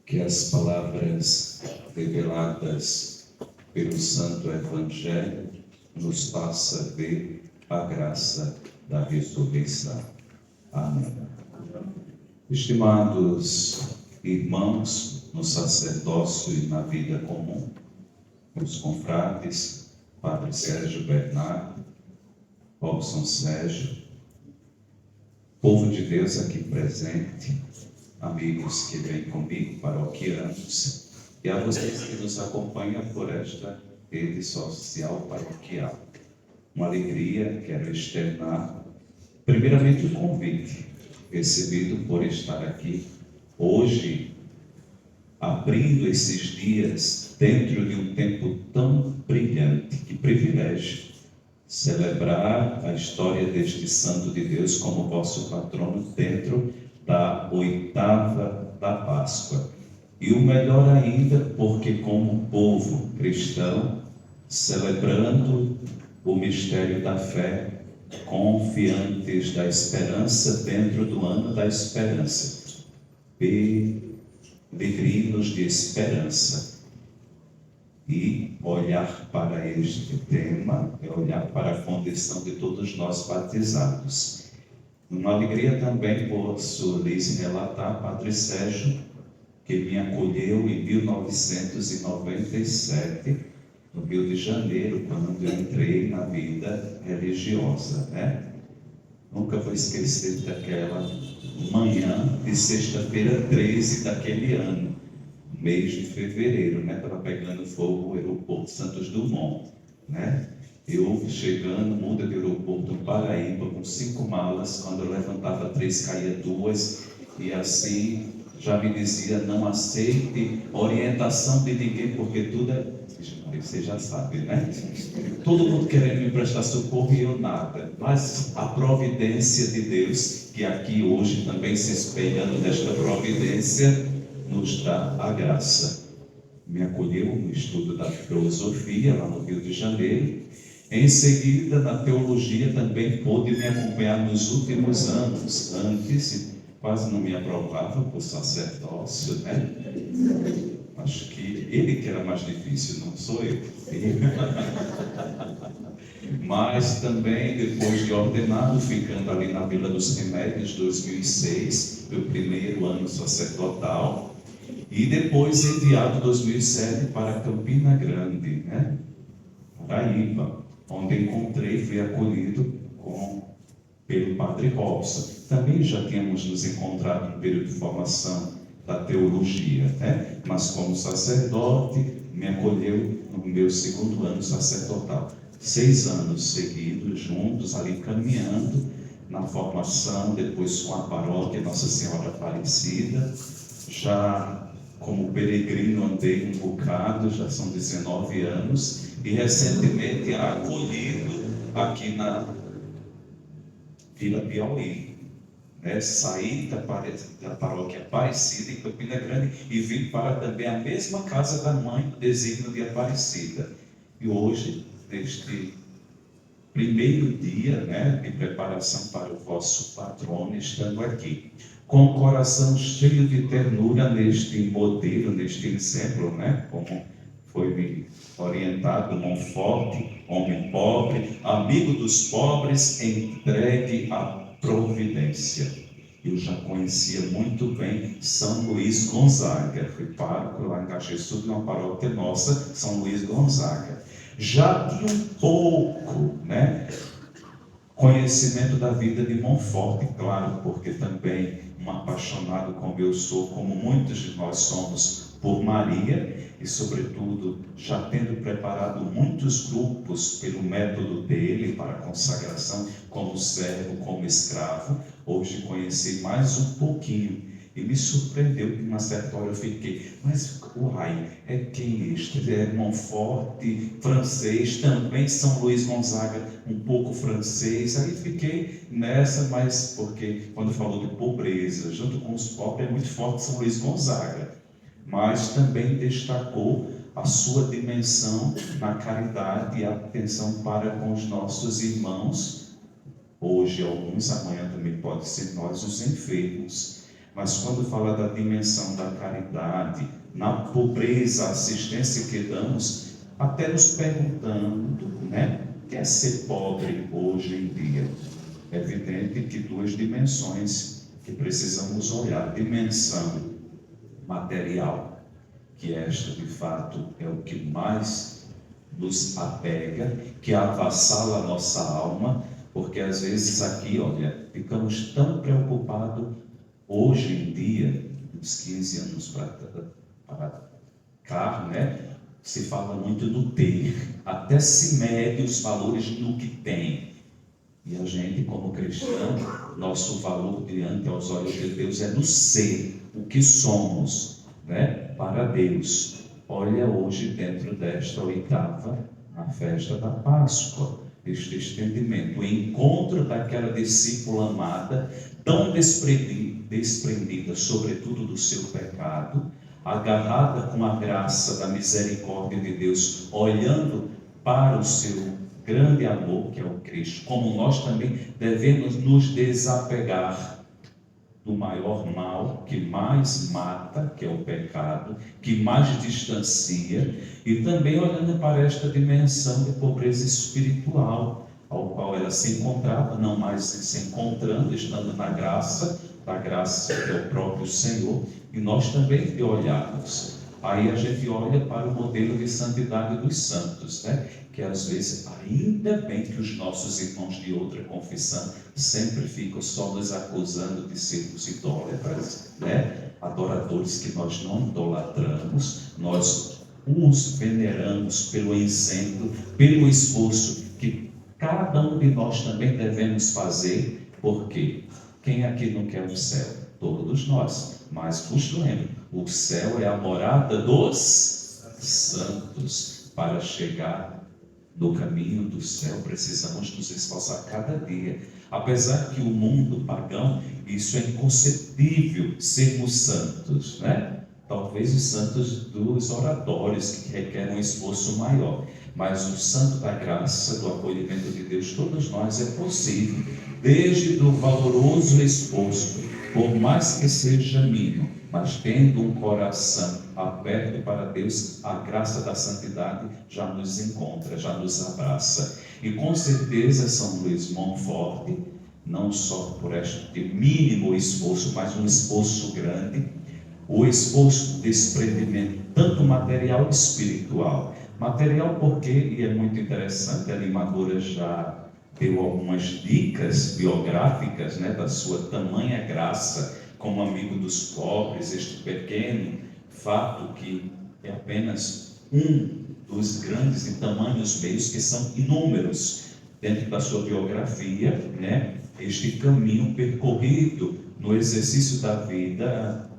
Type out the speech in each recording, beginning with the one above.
Que as palavras reveladas pelo Santo Evangelho nos faça ver a graça da ressurreição. Amém. Estimados irmãos no sacerdócio e na vida comum, os confrades, Padre Sérgio Bernardo, Robson Sérgio, povo de Deus aqui presente, amigos que vêm comigo, paroquianos, e a vocês que nos acompanham por esta rede social paroquial. Uma alegria, quero externar, primeiramente o convite recebido por estar aqui hoje, abrindo esses dias dentro de um tempo tão brilhante. Que privilégio celebrar a história deste Santo de Deus como vosso patrono dentro da oitava da Páscoa. E o melhor ainda, porque como povo cristão, celebrando o mistério da fé, confiantes da esperança dentro do ano da esperança, peregrinos de esperança. E olhar para este tema é olhar para a condição de todos nós batizados. Uma alegria também posso lhes relatar, Padre Sérgio, que me acolheu em 1997, no Rio de Janeiro, quando eu entrei na vida religiosa, né? Nunca vou esquecer daquela manhã de sexta-feira 13 daquele ano, mês de fevereiro, né? Estava pegando fogo o aeroporto Santos Dumont, né? Eu chegando, muda de aeroporto no Paraíba, com 5 malas, quando eu levantava 3, caía 2, e assim já me dizia: não aceite orientação de ninguém, porque tudo é... Você já sabe, né? Todo mundo querendo me prestar socorro e eu nada. Mas a providência de Deus, que aqui hoje também se espelhando nesta providência, nos dá a graça. Me acolheu no estudo da filosofia lá no Rio de Janeiro. Em seguida, na teologia também pôde me acompanhar nos últimos anos. Antes, quase não me aprovava por sacerdócio, né? Acho que ele que era mais difícil, não sou eu. Mas também, depois de ordenado, ficando ali na Vila dos Remédios, 2006, meu primeiro ano sacerdotal, e depois enviado em 2007 para Campina Grande, né? Paraíba, onde encontrei, fui acolhido pelo Padre Robson. Também já tínhamos nos encontrado no período de formação da teologia, né? Mas como sacerdote, me acolheu no meu 2º ano sacerdotal. 6 anos seguidos, juntos, ali caminhando na formação, depois com a paróquia Nossa Senhora Aparecida. Já como peregrino andei um bocado, já são 19 anos, e recentemente acolhido aqui na Vila Piauí, né? Saí da paróquia Aparecida em Campina Grande e vim para também a mesma casa da mãe do desígnio de Aparecida. E hoje, neste primeiro dia, né, de preparação para o vosso patrono, estando aqui, com o coração cheio de ternura neste modelo, neste exemplo, né, como foi-me orientado, mão forte, homem pobre, amigo dos pobres, entregue à providência. Eu já conhecia muito bem São Luís Gonzaga, fui pároco lá em Caxias, numa paróquia nossa, São Luís Gonzaga. Já tinha um pouco, né, conhecimento da vida de Monforte, claro, porque também um apaixonado como eu sou, como muitos de nós somos, por Maria, e sobretudo já tendo preparado muitos grupos pelo método dele para a consagração, como servo, como escravo, hoje conheci mais um pouquinho e me surpreendeu que uma certa hora eu fiquei: mas uai, é quem este? É Monforte, francês, também São Luís Gonzaga, um pouco francês. Aí fiquei nessa, mas porque quando falou de pobreza, junto com os pobres, é muito forte São Luís Gonzaga. Mas também destacou a sua dimensão na caridade e a atenção para com os nossos irmãos, hoje alguns, amanhã também pode ser nós, os enfermos. Mas quando fala da dimensão da caridade, na pobreza, a assistência que damos, até nos perguntando, né? O que é ser pobre hoje em dia? É evidente que duas dimensões que precisamos olhar. Dimensão material, que esta de fato é o que mais nos apega, que avassala a nossa alma, porque às vezes aqui, olha, ficamos tão preocupados hoje em dia, uns 15 anos para cá, né? Se fala muito do ter, até se mede os valores no que tem. E a gente, como cristão, nosso valor diante aos olhos de Deus é no ser, o que somos, né? Para Deus. Olha hoje dentro desta oitava, a festa da Páscoa, este estendimento, o encontro daquela discípula amada, tão desprendida, sobretudo do seu pecado, agarrada com a graça da misericórdia de Deus, olhando para o seu grande amor, que é o Cristo, como nós também devemos nos desapegar do maior mal, que mais mata, que é o pecado, que mais distancia, e também olhando para esta dimensão de pobreza espiritual, ao qual ela se encontrava, não mais se encontrando, estando na graça, da graça que é o próprio Senhor, e nós também de olharmos. Aí a gente olha para o modelo de santidade dos santos, né? Que às vezes, ainda bem que os nossos irmãos de outra confissão sempre ficam só nos acusando de sermos idólatras, né? Adoradores que nós não idolatramos, nós os veneramos pelo exemplo, pelo esforço que cada um de nós também devemos fazer, porque quem aqui não quer o céu? Todos nós, mas vos lembro, o céu é a morada dos santos. Para chegar no caminho do céu, precisamos nos esforçar cada dia. Apesar que o mundo pagão, isso é inconcebível, sermos santos, né? Talvez os santos dos oratórios, que requerem um esforço maior. Mas o santo da graça, do acolhimento de Deus, todos nós é possível, desde o valoroso esforço, por mais que seja mínimo, mas tendo um coração aberto para Deus, a graça da santidade já nos encontra, já nos abraça. E com certeza São Luís Montfort, não só por este mínimo esforço, mas um esforço grande, o esforço de desprendimento, tanto material e espiritual. Material porque, e é muito interessante, a animadora já deu algumas dicas biográficas, né, da sua tamanha graça como amigo dos pobres, este pequeno fato que é apenas um dos grandes e tamanhos meios que são inúmeros dentro da sua biografia, né, este caminho percorrido no exercício da vida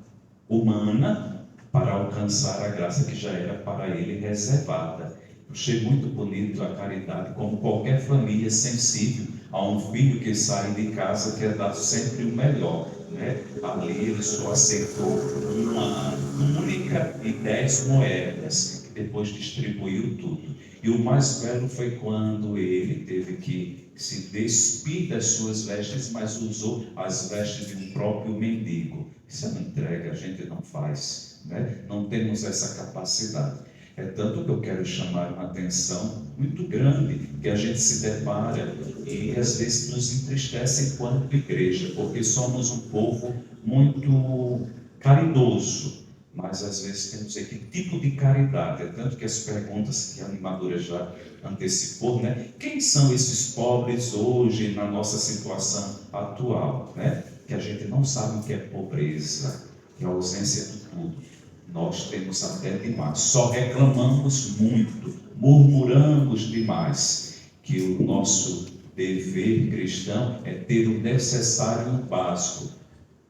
humana para alcançar a graça que já era para ele reservada. Eu achei muito bonito a caridade, como qualquer família sensível a um filho que sai de casa quer dar sempre o melhor, né? Ali ele só aceitou uma única e 10 moedas, que depois distribuiu tudo. E o mais belo foi quando ele teve que se despir das suas vestes, mas usou as vestes de um próprio mendigo. Isso é uma entrega, a gente não faz, né? Não temos essa capacidade. É tanto que eu quero chamar uma atenção muito grande, que a gente se depara e às vezes nos entristece enquanto igreja, porque somos um povo muito caridoso, mas às vezes temos que tipo de caridade. É tanto que as perguntas que a animadora já antecipou, né? Quem são esses pobres hoje na nossa situação atual, né? Que a gente não sabe o que é pobreza, que é a ausência de tudo. Nós temos até demais, só reclamamos muito, murmuramos demais, que o nosso dever cristão é ter o necessário e o básico,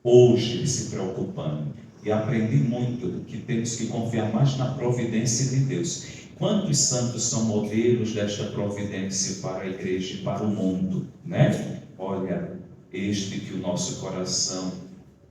hoje se preocupando. E aprendi muito que temos que confiar mais na providência de Deus. Quantos santos são modelos desta providência para a igreja e para o mundo, né? Olha, este que o nosso coração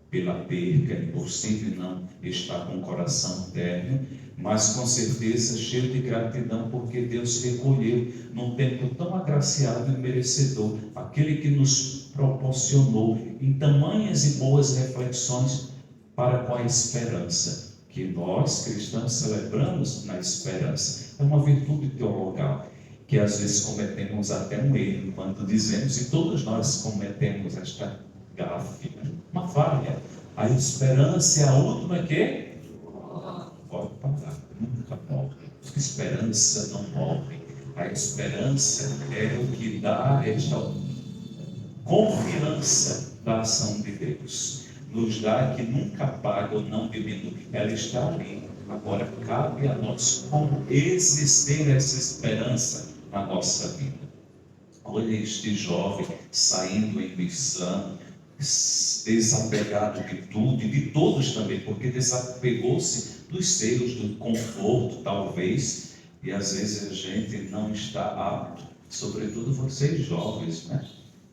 pela perca, é impossível não estar com o coração terno, mas com certeza cheio de gratidão, porque Deus recolheu num tempo tão agraciado e merecedor, aquele que nos proporcionou em tamanhas e boas reflexões para com a esperança, que nós cristãos celebramos na esperança. É uma virtude teologal, que às vezes cometemos até um erro quando dizemos, e todos nós cometemos esta gafe, uma falha. A esperança é a última que pode parar, nunca morre. A esperança não morre. A esperança é o que dá esta confiança da ação de Deus. Nos dá que nunca apaga ou não diminui. Ela está ali. Agora cabe a nós como existir essa esperança na nossa vida. Olha este jovem saindo em missão, desapegado de tudo e de todos também, porque desapegou-se dos seus, do conforto talvez, e às vezes a gente não está apto, sobretudo vocês jovens, né?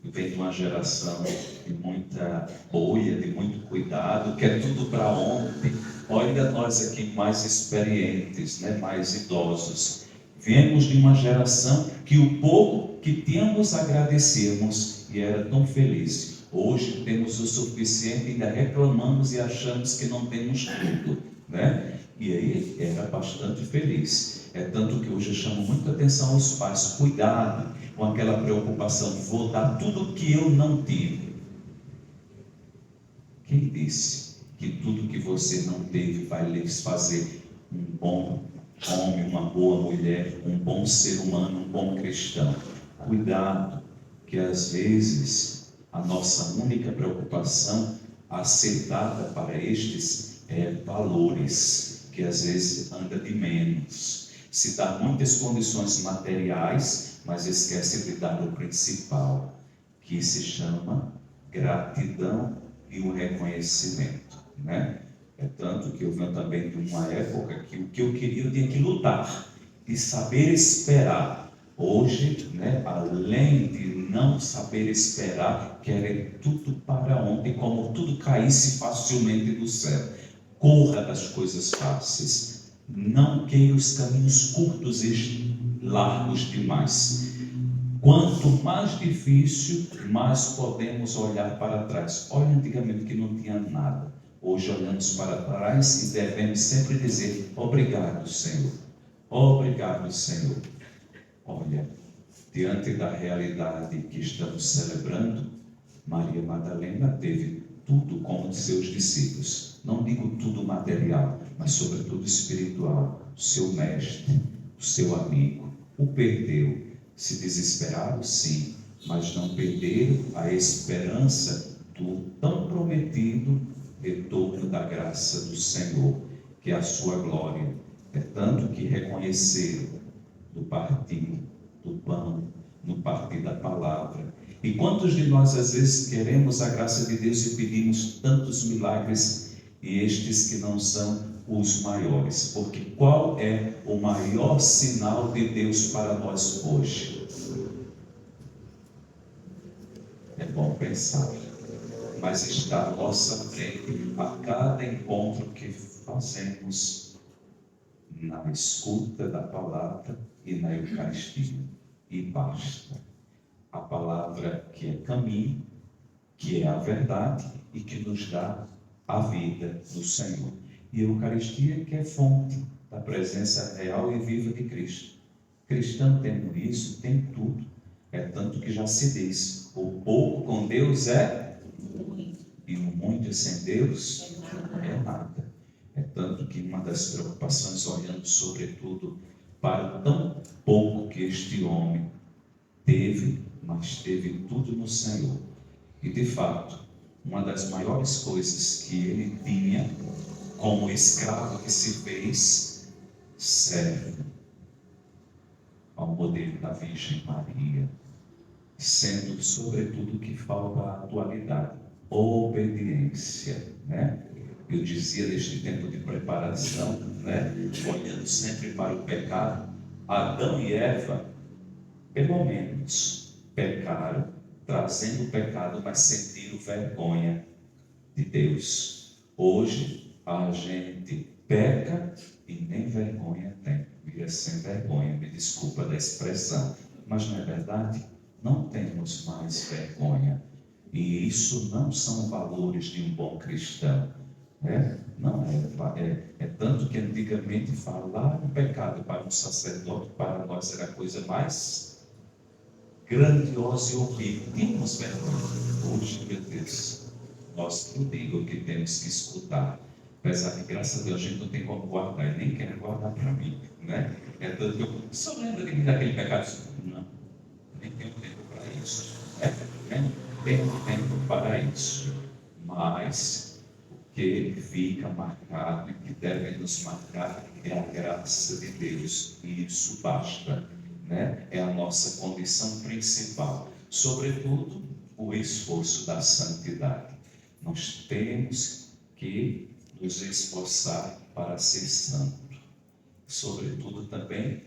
Vem de uma geração de muita boia, de muito cuidado, quer tudo para ontem. Olha nós aqui mais experientes, né? Mais idosos. Viemos de uma geração que o pouco que tínhamos agradecemos e era tão feliz. Hoje temos o suficiente e ainda reclamamos e achamos que não temos tudo, né? E aí era bastante feliz. É tanto que hoje eu chamo muita atenção aos pais. Cuidado com aquela preocupação, vou dar tudo o que eu não tive. Quem disse que tudo que você não teve vai lhes fazer um bom homem, uma boa mulher, um bom ser humano, um bom cristão? Cuidado, que às vezes a nossa única preocupação a ser dada para estes é valores, que às vezes anda de menos. Se dá muitas condições materiais, mas esquece de dar o principal, que se chama gratidão e o reconhecimento, né? É tanto que eu venho também de uma época que o que eu queria eu tinha que lutar e saber esperar. Hoje, né, além de não saber esperar, querem tudo para ontem, como tudo caísse facilmente do céu. Corra das coisas fáceis, não queira os caminhos curtos e largos demais. Quanto mais difícil, mais podemos olhar para trás. Olha, antigamente que não tinha nada. Hoje olhamos para trás e devemos sempre dizer: obrigado, Senhor. Obrigado, Senhor. Olha, diante da realidade que estamos celebrando, Maria Madalena teve tudo como de seus discípulos. Não digo tudo material, mas sobretudo espiritual. O seu mestre, o seu amigo, o perdeu. Se desesperaram, sim, mas não perderam a esperança do tão prometido retorno da graça do Senhor, que é a sua glória. É tanto que reconheceram no partir do pão, no partir da palavra. E quantos de nós às vezes queremos a graça de Deus e pedimos tantos milagres, e estes que não são os maiores? Porque qual é o maior sinal de Deus para nós hoje? É bom pensar, mas está à nossa frente a cada encontro que fazemos na escuta da palavra e na Eucaristia. E basta. A palavra que é caminho, que é a verdade e que nos dá a vida do Senhor. E a Eucaristia, que é fonte da presença real e viva de Cristo. Cristão tendo isso, tem tudo. É tanto que já se diz: o pouco com Deus é muito, e o muito sem Deus é nada. É tanto que uma das preocupações, olhando sobretudo para tão pouco que este homem teve, mas teve tudo no Senhor. E de fato, uma das maiores coisas que ele tinha, como escravo que se fez, serve ao modelo da Virgem Maria, sendo sobretudo o que falta à atualidade: obediência, né? Eu dizia neste tempo de preparação, né, olhando sempre para o pecado, Adão e Eva, pelo menos, pecaram, trazendo o pecado, mas sentiram vergonha de Deus. Hoje a gente peca e nem vergonha tem, vira sem vergonha, me desculpa da expressão, mas não é verdade? Não temos mais vergonha. E isso não são valores de um bom cristão. Não é tanto que antigamente falar o pecado para um sacerdote, para nós era a coisa mais grandiosa e horrível. Tínhamos vergonha. Hoje, meu Deus, nós não digo que temos que escutar. Apesar de, graças a Deus, a gente não tem como guardar, e nem quer guardar para mim, né? É tanto que eu só lembro de mim daquele pecado. Não, nem tenho tempo para isso. Nem tenho tempo para isso. Mas o que fica marcado e que deve nos marcar é a graça de Deus. E isso basta, né? É a nossa condição principal. Sobretudo, o esforço da santidade. Nós temos que nos esforçar para ser santo, sobretudo também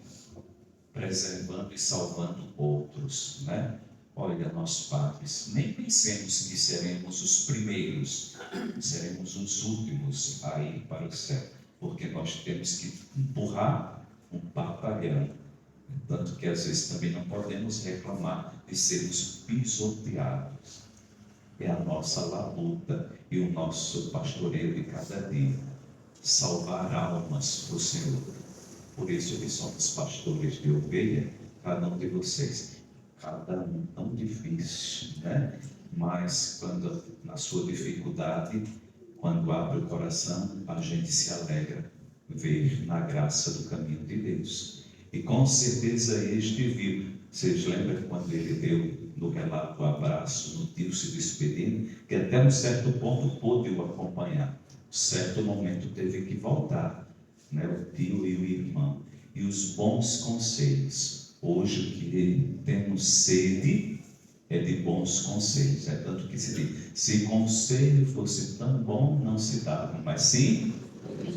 preservando e salvando outros, né? Olha, nós padres, nem pensemos que seremos os primeiros, seremos os últimos a ir para o céu, porque nós temos que empurrar um patalhão, tanto que às vezes também não podemos reclamar de sermos pisoteados. É a nossa labuta e o nosso pastoreio de cada dia, salvar almas para o Senhor. Por isso que somos pastores de ovelha, cada um de vocês, cada um tão difícil, né? Mas quando na sua dificuldade, quando abre o coração, a gente se alegra ver na graça do caminho de Deus. E com certeza este viu. Vocês lembram quando ele deu no relato o abraço, no tio se despedindo, que até um certo ponto pôde o acompanhar. Certo momento teve que voltar, né? O tio e o irmão. E os bons conselhos. Hoje o que temos sede é de bons conselhos. É tanto que se diz, se conselho fosse tão bom, não se dava, mas sim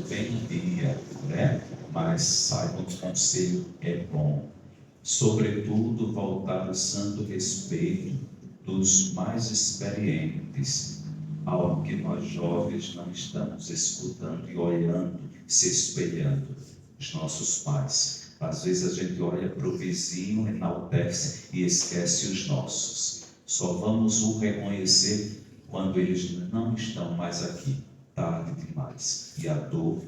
vendia, né? Mas saibam que o conselho é bom. Sobretudo, voltar ao santo respeito dos mais experientes, algo que nós jovens não estamos escutando e olhando, se espelhando, os nossos pais. Às vezes a gente olha para o vizinho, enaltece e esquece os nossos. Só vamos o reconhecer quando eles não estão mais aqui, tarde demais, e a dor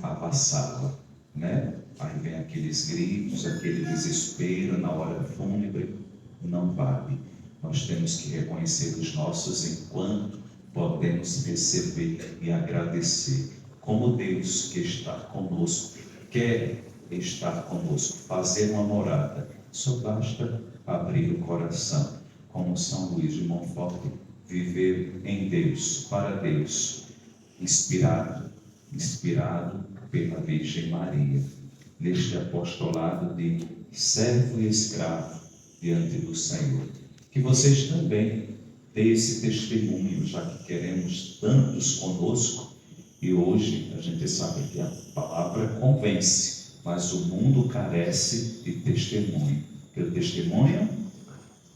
avassala, né? Aí vem aqueles gritos, aquele desespero na hora fúnebre, não vale. Nós temos que reconhecer os nossos enquanto podemos receber e agradecer. Como Deus que está conosco, quer estar conosco, fazer uma morada, só basta abrir o coração. Como São Luís de Montfort, viver em Deus, para Deus, inspirado pela Virgem Maria, neste apostolado de servo e escravo diante do Senhor. Que vocês também dêem esse testemunho, já que queremos tantos conosco, e hoje a gente sabe que a palavra convence, mas o mundo carece de testemunho, porque o testemunho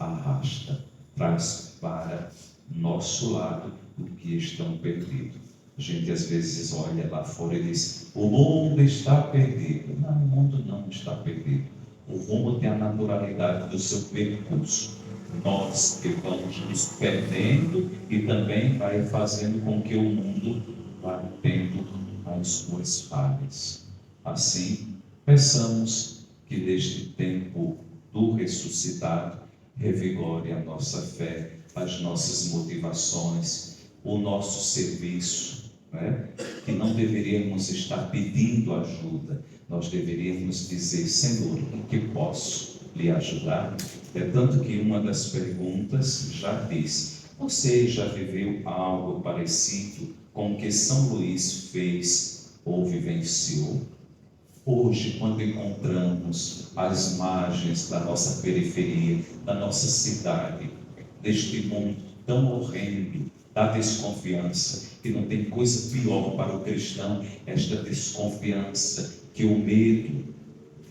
arrasta, traz para nosso lado o que estão perdidos. A gente às vezes olha lá fora e diz, o mundo está perdido. Não, o mundo não está perdido. O mundo tem a naturalidade do seu percurso. Nós que vamos nos perdendo e também vai fazendo com que o mundo vá tendo as suas falhas. Assim, peçamos que neste tempo do ressuscitado revigore a nossa fé, as nossas motivações, o nosso serviço, né? Que não deveríamos estar pedindo ajuda, nós deveríamos dizer, Senhor, em que posso lhe ajudar? É tanto que uma das perguntas já diz, você já viveu algo parecido com o que São Luís fez ou vivenciou? Hoje, quando encontramos as margens da nossa periferia, da nossa cidade, deste mundo tão horrendo, da desconfiança, que não tem coisa pior para o cristão, esta desconfiança, que o medo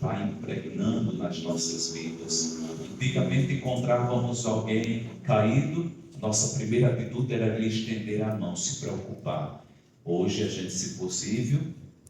vai impregnando nas nossas vidas. Antigamente encontrávamos alguém caído, Nossa primeira atitude era lhe estender a mão, se preocupar. Hoje a gente, se possível,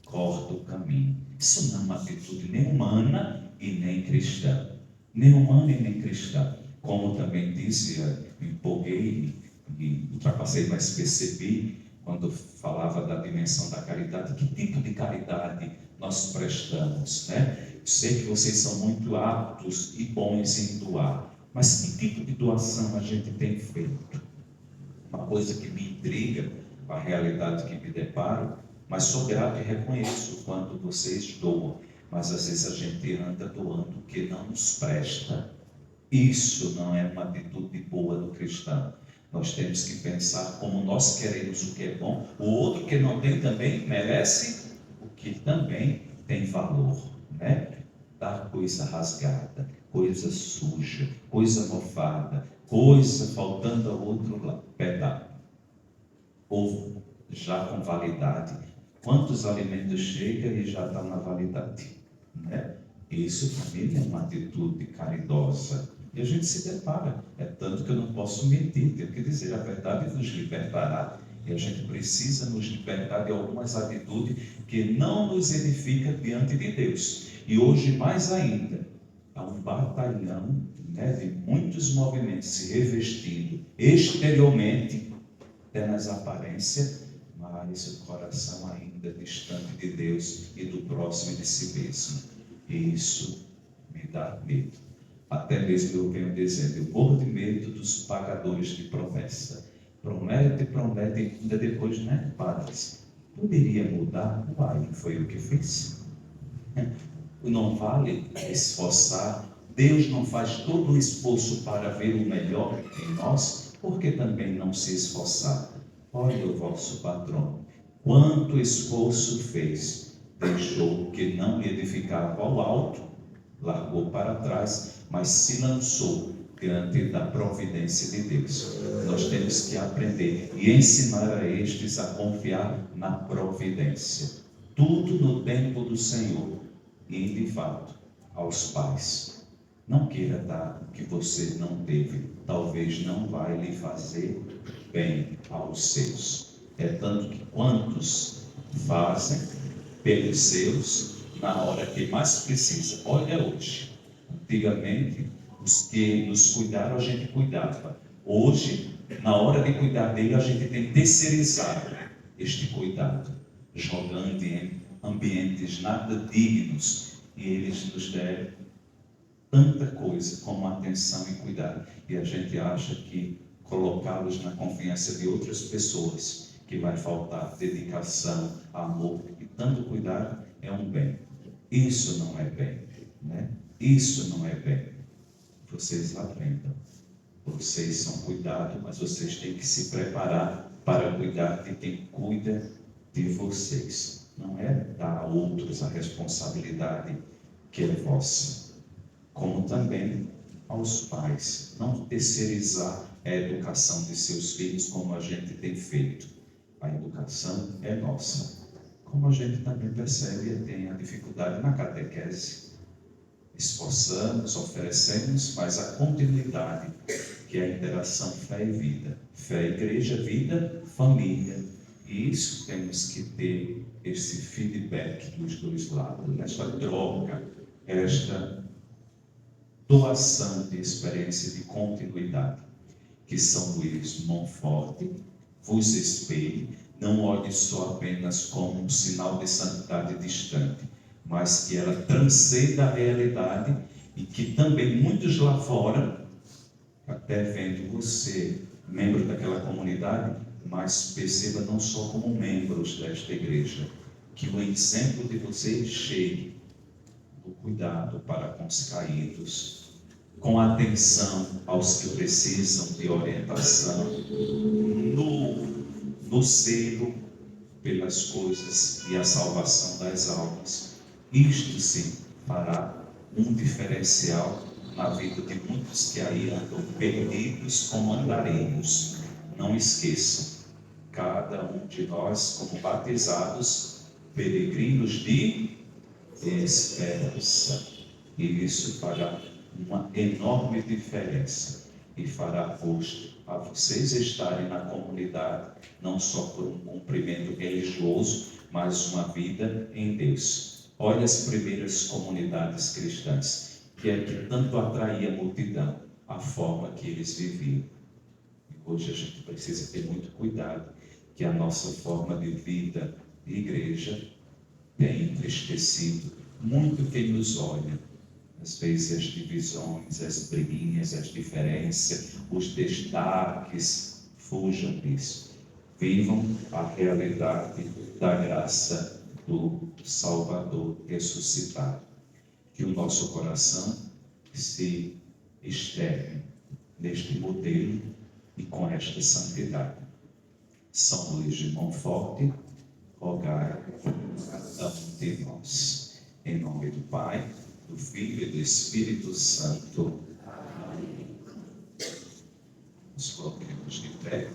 corta o caminho. Isso não é uma atitude nem humana e nem cristã. Nem humana e nem cristã. Como também disse, me empolguei e ultrapassei, mas percebi, quando falava da dimensão da caridade, que tipo de caridade nós prestamos, né? Sei que vocês são muito aptos e bons em doar, mas que tipo de doação a gente tem feito? Uma coisa que me intriga, a realidade que me deparo, mas sou grato e reconheço quando vocês doam, mas às vezes a gente anda doando o que não nos presta. Isso não é uma atitude boa do cristão. Nós temos que pensar como nós queremos o que é bom, o outro que não tem também merece o que também tem valor, né? Dar coisa rasgada, coisa suja, coisa mofada, coisa faltando ao outro pedaço, ou já com validade. Quantos alimentos chegam e já está na validade, né? Isso também é uma atitude caridosa. E a gente se depara, é tanto que eu não posso mentir, tenho que dizer, a verdade nos libertará. E a gente precisa nos libertar de algumas atitudes que não nos edificam diante de Deus. E hoje, mais ainda, há um batalhão, né, de muitos movimentos se revestindo exteriormente, até nas aparências, mas o coração ainda distante de Deus e do próximo e de si mesmo. E isso me dá medo. Até mesmo eu venho dizendo, eu morro de medo dos pagadores de promessa. Promete, ainda depois, né, padres? Poderia mudar? Uai, foi o que fiz. Não vale esforçar. Deus não faz todo o esforço para ver o melhor em nós, porque também não se esforçar. Olha o vosso patrão, quanto esforço fez, deixou o que não lhe edificava ao alto, largou para trás, mas se lançou diante da providência de Deus. Nós temos que aprender e ensinar a estes a confiar na providência. Tudo no tempo do Senhor. E, de fato, aos pais, não queira dar o que você não teve, talvez não vai lhe fazer bem aos seus. É tanto que quantos fazem pelos seus na hora que mais precisa. Olha hoje, antigamente os que nos cuidaram a gente cuidava. Hoje, na hora de cuidar dele, a gente tem terceirizado este cuidado, jogando em ambientes nada dignos, e eles nos deram tanta coisa como atenção e cuidado, e a gente acha que colocá-los na confiança de outras pessoas, que vai faltar dedicação, amor e tanto cuidado, é um bem. Isso não é bem, né? Isso não é bem. Vocês aprendam. Vocês são cuidados, mas vocês têm que se preparar para cuidar de quem cuida de vocês. Não é dar a outros a responsabilidade que é vossa. Como também aos pais. Não terceirizar a educação de seus filhos como a gente tem feito. A educação é nossa. Como a gente também percebe, tem a dificuldade na catequese. Esforçamos, oferecemos, mas a continuidade, que é a interação fé e vida. Fé, igreja, vida, família. E isso temos que ter esse feedback dos dois lados, esta troca, esta doação de experiência de continuidade. Que São Luís Montfort vos espelhe, não olhe só apenas como um sinal de santidade distante, mas que ela transcenda a realidade e que também muitos lá fora, até vendo você, membro daquela comunidade, mas perceba não só como membros desta igreja, que o exemplo de vocês chegue do cuidado para com os caídos, com atenção aos que precisam de orientação, no zelo pelas coisas e a salvação das almas. Isto sim fará um diferencial na vida de muitos que aí andam perdidos como andareiros. Não esqueçam, cada um de nós, como batizados, peregrinos de esperança. E isso fará uma enorme diferença e fará gosto a vocês estarem na comunidade, não só por um cumprimento religioso, mas uma vida em Deus. Olha as primeiras comunidades cristãs, que é que tanto atraía a multidão, a forma que eles viviam. E hoje a gente precisa ter muito cuidado, que a nossa forma de vida de igreja tem entristecido muito quem nos olha. Às vezes as divisões, as briguinhas, as diferenças, os destaques, fujam disso. Vivam a realidade da graça do Salvador ressuscitado. Que o nosso coração se externe neste modelo e com esta santidade. São Luís de Montfort, rogai por cada um de nós. Em nome do Pai, do Filho e do Espírito Santo. Amém. Nos coloquemos de pé.